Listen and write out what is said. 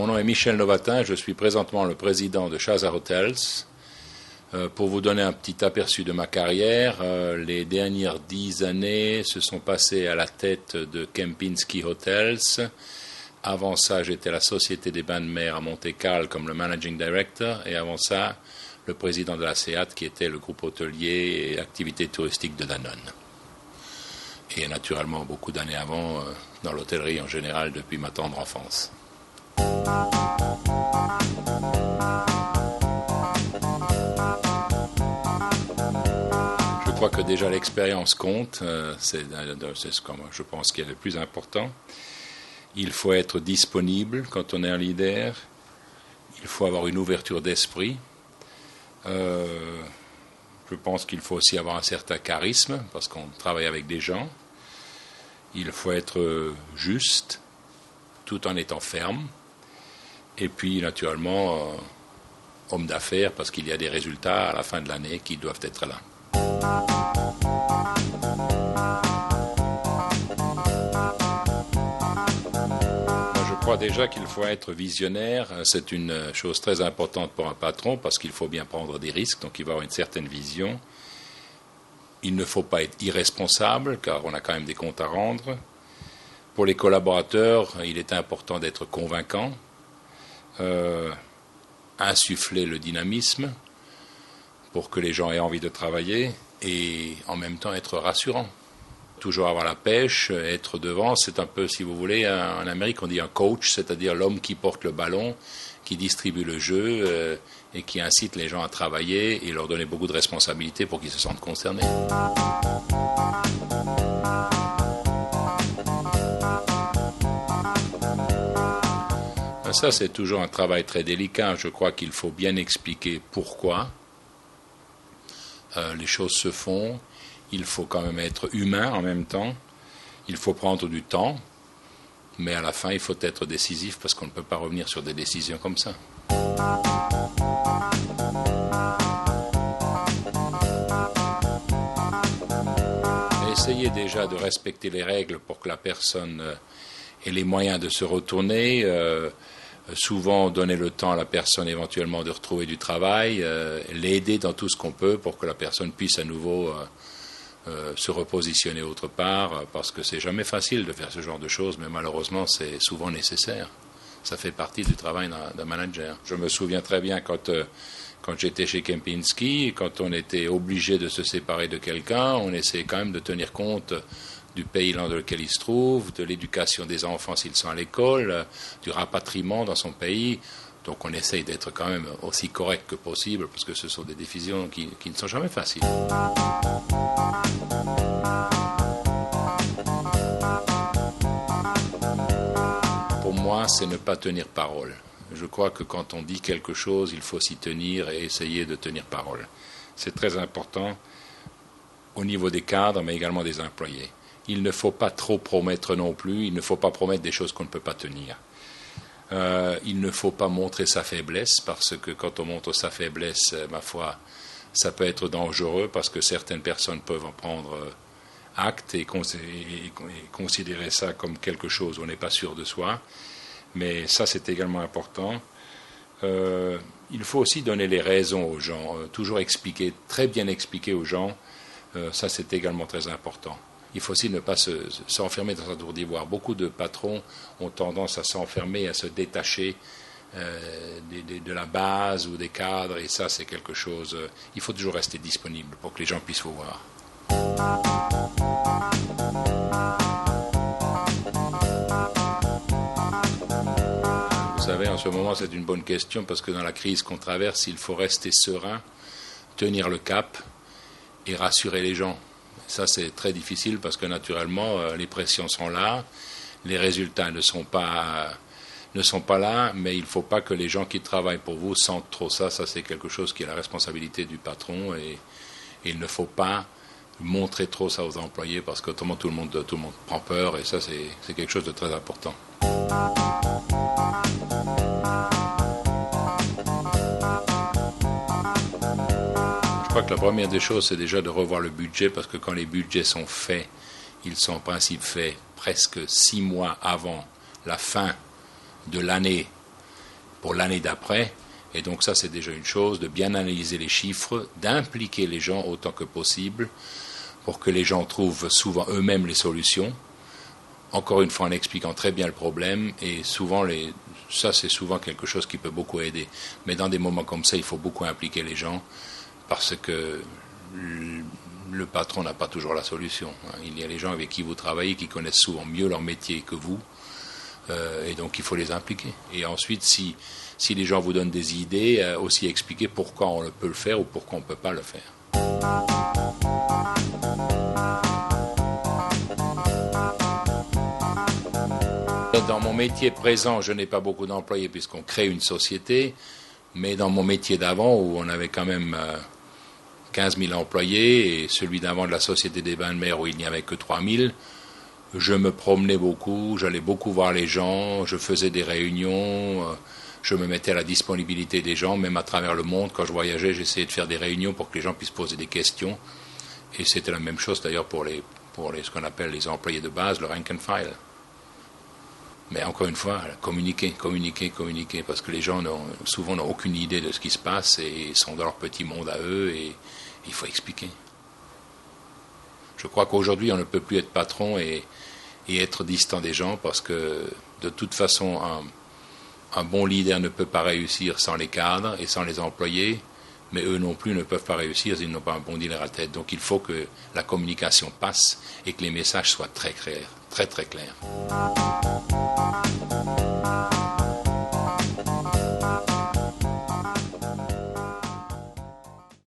Mon nom est Michel Novatin, je suis présentement le président de Shaza Hotels. Pour vous donner un petit aperçu de ma carrière, les dernières 10 années se sont passées à la tête de Kempinski Hotels. Avant ça, j'étais à la Société des Bains de Mer à Monte-Carlo comme le Managing Director, et avant ça, le président de la SEAT, qui était le groupe hôtelier et activités touristiques de Danone. Et naturellement, beaucoup d'années avant, dans l'hôtellerie en général, depuis ma tendre enfance. Je crois que déjà l'expérience compte, c'est ce que je pense qu'il est le plus important. Il faut être disponible quand on est un leader, il faut avoir une ouverture d'esprit. Je pense qu'il faut aussi avoir un certain charisme, parce qu'on travaille avec des gens. Il faut être juste, tout en étant ferme. Et puis, naturellement, homme d'affaires, parce qu'il y a des résultats à la fin de l'année qui doivent être là. Je crois déjà qu'il faut être visionnaire. C'est une chose très importante pour un patron, parce qu'il faut bien prendre des risques, donc il va avoir une certaine vision. Il ne faut pas être irresponsable, car on a quand même des comptes à rendre. Pour les collaborateurs, il est important d'être convaincant, insuffler le dynamisme pour que les gens aient envie de travailler et en même temps être rassurant. Toujours avoir la pêche, être devant, c'est un peu, si vous voulez, en Amérique on dit un coach, c'est-à-dire l'homme qui porte le ballon, qui distribue le jeu et qui incite les gens à travailler et leur donner beaucoup de responsabilités pour qu'ils se sentent concernés. Ça, c'est toujours un travail très délicat. Je crois qu'il faut bien expliquer pourquoi les choses se font. Il faut quand même être humain en même temps. Il faut prendre du temps. Mais à la fin, il faut être décisif parce qu'on ne peut pas revenir sur des décisions comme ça. Essayez déjà de respecter les règles pour que la personne ait les moyens de se retourner. Souvent donner le temps à la personne éventuellement de retrouver du travail, l'aider dans tout ce qu'on peut pour que la personne puisse à nouveau se repositionner autre part, parce que c'est jamais facile de faire ce genre de choses, mais malheureusement c'est souvent nécessaire. Ça fait partie du travail d'un manager. Je me souviens très bien quand j'étais chez Kempinski, quand on était obligé de se séparer de quelqu'un, on essayait quand même de tenir compte du pays dans lequel il se trouve, de l'éducation des enfants s'ils sont à l'école, du rapatriement dans son pays. Donc on essaye d'être quand même aussi correct que possible, parce que ce sont des décisions qui ne sont jamais faciles. Pour moi, c'est ne pas tenir parole. Je crois que quand on dit quelque chose, il faut s'y tenir et essayer de tenir parole. C'est très important au niveau des cadres, mais également des employés. Il ne faut pas trop promettre non plus, il ne faut pas promettre des choses qu'on ne peut pas tenir. Il ne faut pas montrer sa faiblesse, parce que quand on montre sa faiblesse, ma foi, ça peut être dangereux, parce que certaines personnes peuvent en prendre acte et considérer ça comme quelque chose où on n'est pas sûr de soi. Mais ça, c'est également important. Il faut aussi donner les raisons aux gens, toujours expliquer, très bien expliquer aux gens, ça c'est également très important. Il faut aussi ne pas s'enfermer dans un tour d'ivoire. Beaucoup de patrons ont tendance à s'enfermer, à se détacher de la base ou des cadres, et ça c'est quelque chose. Il faut toujours rester disponible pour que les gens puissent vous voir. Vous savez, en ce moment c'est une bonne question, parce que dans la crise qu'on traverse, il faut rester serein, tenir le cap et rassurer les gens. Ça, c'est très difficile parce que, naturellement, les pressions sont là, les résultats ne sont pas là, mais il ne faut pas que les gens qui travaillent pour vous sentent trop ça. Ça, c'est quelque chose qui est la responsabilité du patron, et il ne faut pas montrer trop ça aux employés, parce qu'autrement, tout le monde prend peur, et ça, c'est quelque chose de très important. Je crois que la première des choses, c'est déjà de revoir le budget, parce que quand les budgets sont faits, ils sont en principe faits presque 6 mois avant la fin de l'année pour l'année d'après. Et donc ça, c'est déjà une chose, de bien analyser les chiffres, d'impliquer les gens autant que possible pour que les gens trouvent souvent eux-mêmes les solutions. Encore une fois, en expliquant très bien le problème, et souvent, ça c'est souvent quelque chose qui peut beaucoup aider. Mais dans des moments comme ça, il faut beaucoup impliquer les gens, parce que le patron n'a pas toujours la solution. Il y a les gens avec qui vous travaillez qui connaissent souvent mieux leur métier que vous, et donc il faut les impliquer. Et ensuite, si les gens vous donnent des idées, aussi expliquer pourquoi on peut le faire ou pourquoi on ne peut pas le faire. Dans mon métier présent, je n'ai pas beaucoup d'employés puisqu'on crée une société, mais dans mon métier d'avant, où on avait quand même 15 000 employés, et celui d'avant de la Société des Bains de Mer, où il n'y avait que 3 000, je me promenais beaucoup, j'allais beaucoup voir les gens, je faisais des réunions, je me mettais à la disponibilité des gens, même à travers le monde. Quand je voyageais, j'essayais de faire des réunions pour que les gens puissent poser des questions. Et c'était la même chose d'ailleurs pour ce qu'on appelle les employés de base, le rank and file. Mais encore une fois, communiquer, parce que les gens souvent n'ont aucune idée de ce qui se passe et sont dans leur petit monde à eux, et il faut expliquer. Je crois qu'aujourd'hui, on ne peut plus être patron et être distant des gens, parce que de toute façon, un bon leader ne peut pas réussir sans les cadres et sans les employés, mais eux non plus ne peuvent pas réussir s'ils n'ont pas un bon leader à tête. Donc il faut que la communication passe et que les messages soient très clairs, très très clairs.